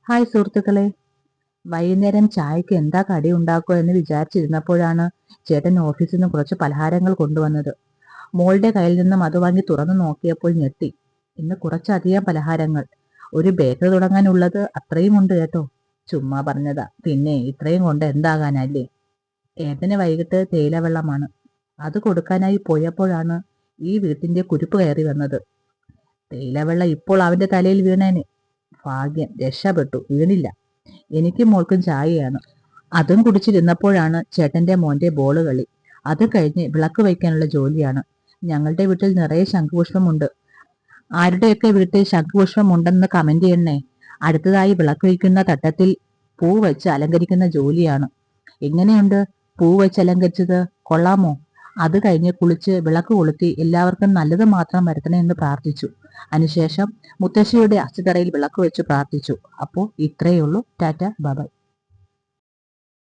Hi സുഹൃത്തുക്കളെ, വൈകുന്നേരം ചായക്ക് എന്താ കടി ഉണ്ടാക്കുക എന്ന് വിചാരിച്ചിരുന്നപ്പോഴാണ് ചേട്ടൻ ഓഫീസിൽ നിന്ന് കുറച്ച് പലഹാരങ്ങൾ കൊണ്ടുവന്നത്. മോളുടെ കയ്യിൽ നിന്നും അത് വാങ്ങി തുറന്നു നോക്കിയപ്പോൾ ഞെട്ടി. ഇന്ന് കുറച്ചധികം പലഹാരങ്ങൾ. ഒരു ബേക്കറി തുടങ്ങാനുള്ളത് അത്രയും ഉണ്ട് കേട്ടോ. ചുമ്മാ പറഞ്ഞതാ, പിന്നെ ഇത്രയും കൊണ്ട് എന്താകാനല്ലേ. ഏട്ടന് വൈകിട്ട് തേയിലവെള്ളമാണ്. അത് കൊടുക്കാനായി പോയപ്പോഴാണ് ഈ വീട്ടിന്റെ കുരുപ്പ് കയറി വന്നത്. തേയിലവെള്ളം ഇപ്പോൾ അവന്റെ തലയിൽ വീണേന്. ഭാഗ്യം, രക്ഷപ്പെട്ടു, വീണില്ല. എനിക്കും മോൾക്കും ചായയാണ്. അതും കുടിച്ചിരുന്നപ്പോഴാണ് ചേട്ടന്റെ മോന്റെ ബോള് കളി. അത് കഴിഞ്ഞ് വിളക്ക് വയ്ക്കാനുള്ള ജോലിയാണ്. ഞങ്ങളുടെ വീട്ടിൽ നിറയെ ശംഖുപുഷ്പമുണ്ട്. ആരുടെയൊക്കെ വീട്ടിൽ ശംഖുപുഷ്പം ഉണ്ടെന്ന് കമന്റ് ചെയ്യണേ. അടുത്തതായി വിളക്ക് വയ്ക്കുന്ന തട്ടത്തിൽ പൂ വെച്ച് അലങ്കരിക്കുന്ന ജോലിയാണ്. എങ്ങനെയുണ്ട് പൂ വെച്ച് അലങ്കരിച്ചത്? കൊള്ളാമോ? അത് കഴിഞ്ഞ് കുളിച്ച് വിളക്ക് കൊളുത്തി എല്ലാവർക്കും നല്ലത് മാത്രം വരുത്തണേ എന്ന് പ്രാർത്ഥിച്ചു. അതിനുശേഷം മുത്തശ്ശിയുടെ അസ്ഥിതറയിൽ വിളക്ക് വെച്ച് പ്രാർത്ഥിച്ചു. അപ്പോൾ ഇത്രയേ ഉള്ളൂ. Tata, bye bye.